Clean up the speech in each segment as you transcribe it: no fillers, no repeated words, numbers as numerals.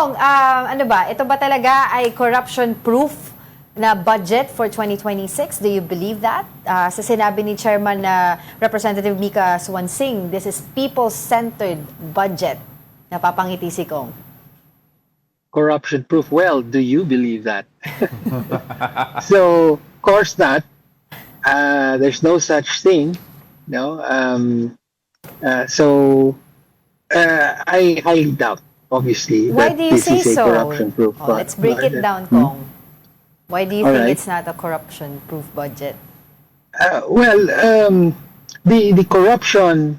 Kong, ano ba? Ito ba talaga ay corruption-proof na budget for 2026? Do you believe that? Sa sinabi ni Chairman Representative Mika Swansing, this is people-centered budget. Napapangiti si Kong. Corruption-proof. Well, do you believe that? So, of course not. There's no such thing. No. I highly doubt, obviously, Why that do you this say is a so? corruption-proof Let's break it budget. down, Kong. Why do you All think right. it's not a corruption-proof budget? The corruption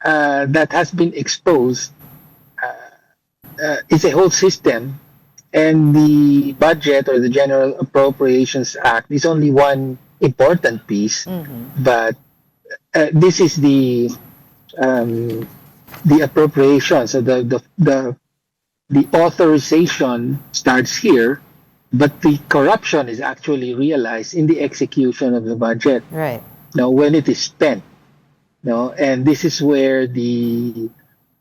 that has been exposed is a whole system, and the budget or the General Appropriations Act is only one important piece. But this is the appropriation. So the authorization starts here, but the corruption is actually realized in the execution of the budget. Right. Now, when it is spent, and this is where the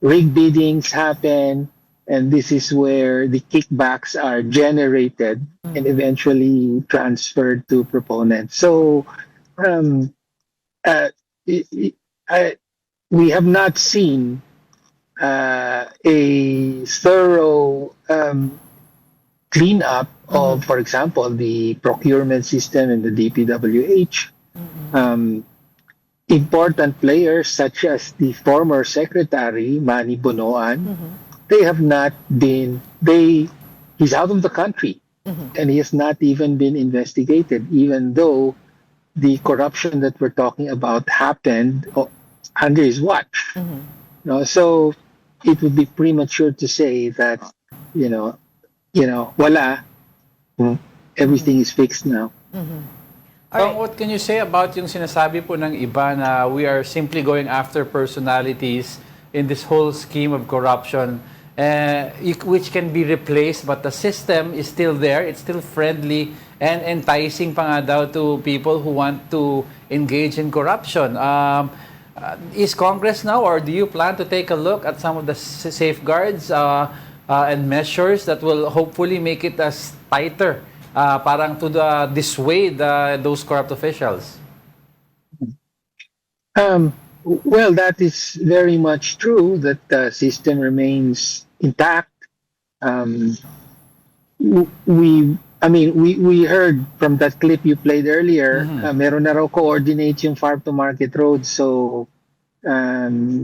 rig biddings happen, and this is where the kickbacks are generated and eventually transferred to proponents. So, we have not seen a thorough cleanup of, for example, the procurement system in the DPWH. Important players such as the former secretary, Manny Bonoan, they have not been, he's out of the country and he has not even been investigated, even though the corruption that we're talking about happened under his watch. So it would be premature to say that, wala, everything is fixed now. Right. What can you say about yung sinasabi po ng iba na we are simply going after personalities in this whole scheme of corruption, which can be replaced, but the system is still there, it's still friendly and enticing pa nga daw to people who want to engage in corruption. Is Congress now, or do you plan to take a look at some of the safeguards and measures that will hopefully make it as tighter, parang to dissuade those corrupt officials? Well, that is very much true, that the system remains intact. We heard from that clip you played earlier, meron na raw coordinate yung farm to market roads, so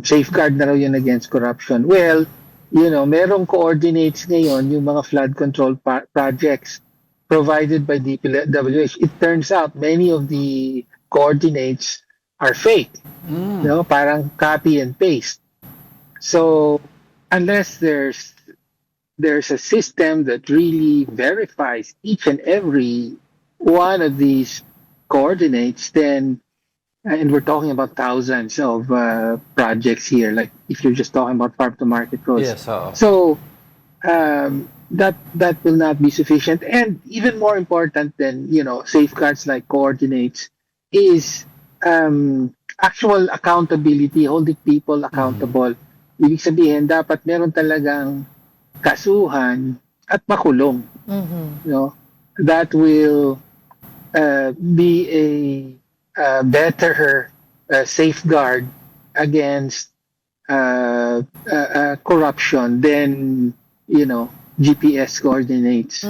safeguard na raw yun against corruption. Well, merong coordinates ngayon yung mga flood control projects provided by DPWH. It turns out many of the coordinates are fake. Parang copy and paste. So unless there's a system that really verifies each and every one of these coordinates, then, and we're talking about thousands of projects here, like if you're just talking about farm to market roads. Yes. So that will not be sufficient. And even more important than safeguards like coordinates is actual accountability, holding people accountable. Ibig sabihin, dapat meron talagang kasuhan at makulong. That will be a better safeguard against corruption than GPS coordinates.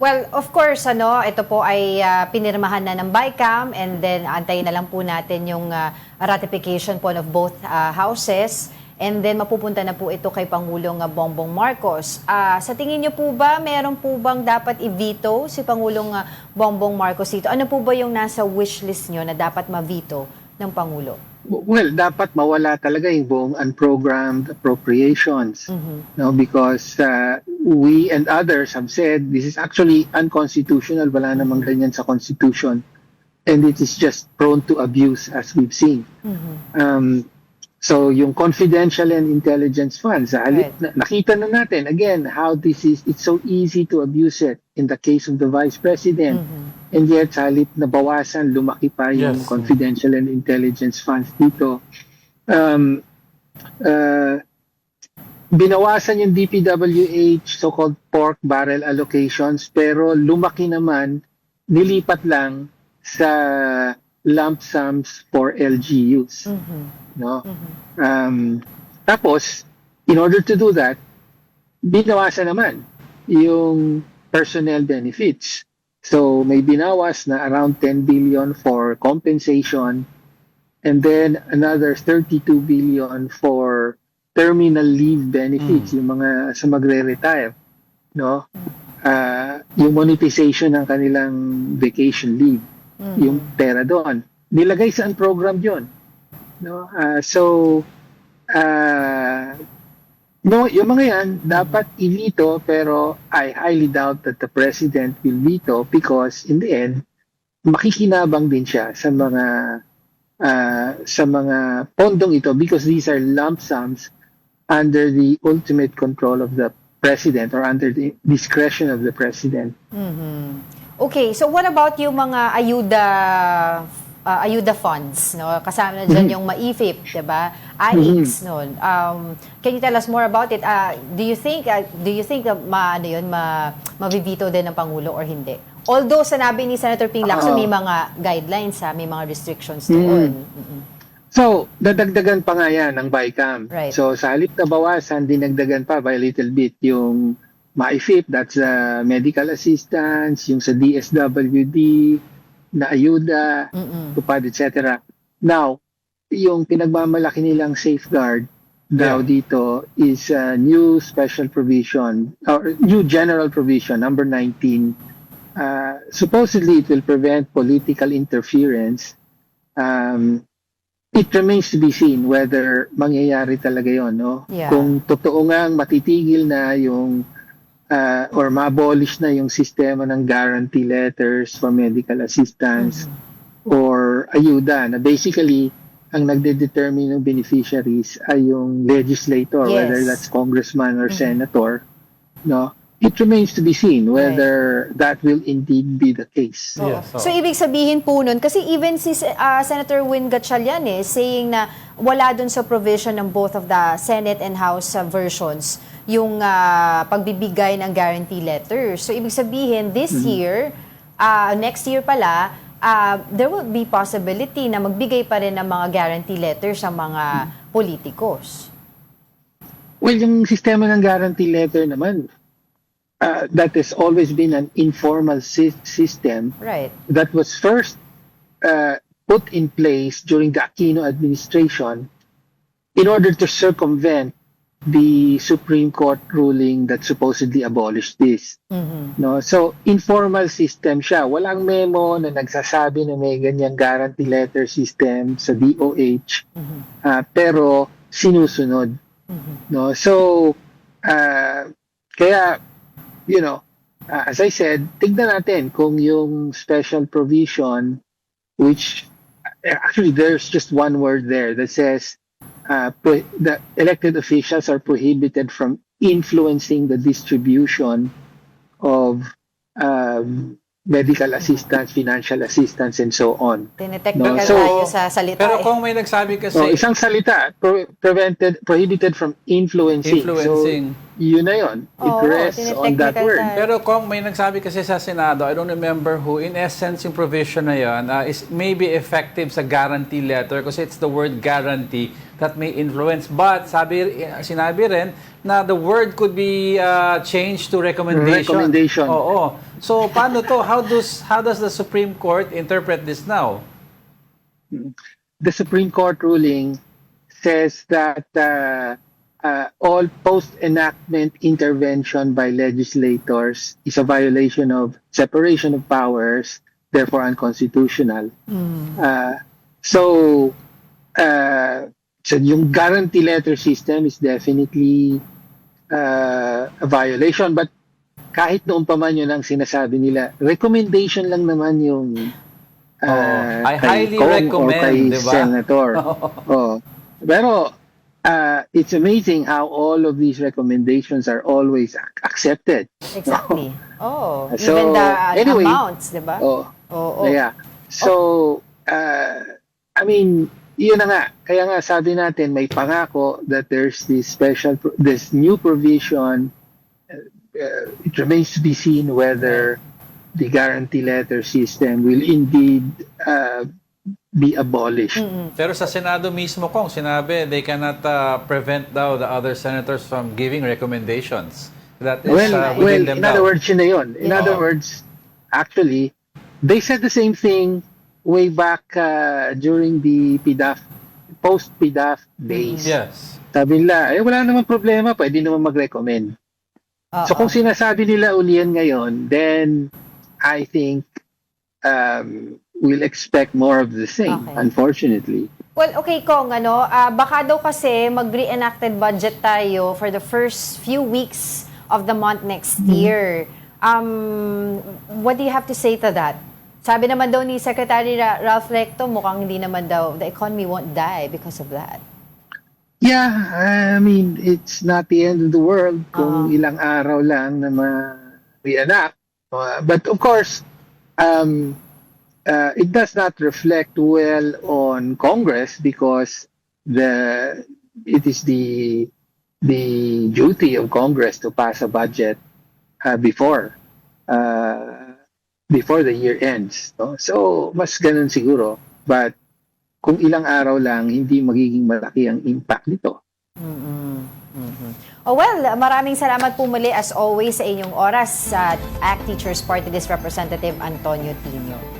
Well, of course, ito po ay pinirmahan na ng BICAM, and then antayin na lang po natin yung ratification po of both houses, and then mapupunta na po ito kay Pangulong Bongbong Marcos. Sa tingin niyo po ba, meron po bang dapat i-veto si Pangulong Bongbong Marcos dito? Ano po ba yung nasa wish list niyo na dapat ma-veto ng Pangulo? Well, dapat mawala talaga yung buong unprogrammed appropriations. Because we and others have said this is actually unconstitutional. Wala namang ganyan sa Constitution. And it is just prone to abuse, as we've seen. So yung confidential and intelligence funds, nakita na natin again how it's so easy to abuse it in the case of the Vice President. And yet, halip na bawasan, lumaki pa yung confidential and intelligence funds dito. binawasan yung DPWH so-called pork barrel allocations pero lumaki naman, nilipat lang sa lump sums for LGUs. No? Tapos, in order to do that, binawasan naman yung personnel benefits. So, may binawas na around 10 billion for compensation and then another 32 billion for terminal leave benefits, yung mga sa magre-retire, no? Yung monetization ng kanilang vacation leave, yung pera doon. Nilagay sa unprogrammed yun, no? No, yung mga yan dapat i-veto pero I highly doubt that the president will veto because in the end makikinabang din siya sa mga pondong ito because these are lump sums under the ultimate control of the president or under the discretion of the president. Okay, so what about yung mga ayuda funds, no? Kasama na dyan yung MAIFIP, 'di ba? AIX noon. Can you tell us more about it? Do you think mabibito din ng pangulo or hindi? Although sanabi ni Senator Ping Lacson may mga guidelines, may mga restrictions doon. So, dadagdagan pa nga yan ng BICAM. Right. So, sa halip na bawasan, dinagdagan pa by a little bit yung MAIFIP, that's medical assistance, yung sa DSWD, na ayuda, tupad, etc. Now, yung pinagmamalaki nilang safeguard daw dito is a new special provision, or new general provision, number 19. Supposedly, it will prevent political interference. It remains to be seen whether mangyayari talaga yon, no? Yeah. Kung totoo ngang matitigil na yung or ma-abolish na yung sistema ng guarantee letters for medical assistance or ayuda na basically ang nagde-determine ng beneficiaries ay yung legislator, whether that's congressman or senator, no? It remains to be seen whether that will indeed be the case. Yes, so, ibig sabihin po nun, kasi even si Senator Win Gatchalian saying na wala dun sa provision ng both of the Senate and House versions yung pagbibigay ng guarantee letters. So, ibig sabihin, this year, next year pala, there will be possibility na magbigay pa rin ng mga guarantee letters sa mga politikos. Well, yung sistema ng guarantee letter naman, that has always been an informal system that was first put in place during the Aquino administration in order to circumvent the Supreme Court ruling that supposedly abolished this. No, so informal system siya. Walang memo na nagsasabi na may ganyang guarantee letter system sa DOH, pero sinusunod. No, so kaya as I said, tignan natin kung yung special provision, which actually there's just one word there that says the elected officials are prohibited from influencing the distribution of medical assistance, financial assistance, and so on. Tinetechnical tayo sa salita. Pero kung may nagsabi kasi... isang salita, prohibited from influencing. So, yun na yun. It rests on that word. Pero kung may nagsabi kasi sa Senado, I don't remember who, in essence, yung provision na yun is maybe effective sa guarantee letter kasi it's the word guarantee that may influence. But sinabi rin na the word could be changed to recommendation. Oo. So paano to? How does the Supreme Court interpret this now? The Supreme Court ruling says that all post-enactment intervention by legislators is a violation of separation of powers, therefore unconstitutional. So yung guarantee letter system is definitely a violation. But kahit noon pa man yun ang sinasabi nila, recommendation lang naman yung I highly Kong recommend, or kay diba? Senator. Pero it's amazing how all of these recommendations are always accepted. Exactly. So, even the anyway, amounts, di ba? Yeah. So, I mean, Iyon na nga. Kaya nga sabi natin, may pangako that there's this new provision. It remains to be seen whether the guarantee letter system will indeed be abolished. Pero sa Senado mismo, Kong, sinabi they cannot prevent daw the other senators from giving recommendations. That is within them in other daw. words, yun na yun. In other words, actually, they said the same thing way back during the PDAF, post-PDAF days. Yes. Sabi nila, wala namang problema, pwede naman mag-recommend. So kung sinasabi nila uli yan ngayon, then I think we'll expect more of the same, unfortunately. Well, okay, Kong, baka daw kasi mag-reenacted budget tayo for the first few weeks of the month next year. What do you have to say to that? Sabi naman daw ni Secretary Ralph Recto, mukhang hindi naman daw, the economy won't die because of that. Yeah, I mean, it's not the end of the world kung ilang araw lang na ma-reenact. But of course, it does not reflect well on Congress because it is the duty of Congress to pass a budget before the year ends. No? So, mas ganun siguro. But kung ilang araw lang, hindi magiging malaki ang impact nito. Oh, well, maraming salamat po muli as always sa inyong oras sa ACT Teachers Party List Representative Antonio Tinio.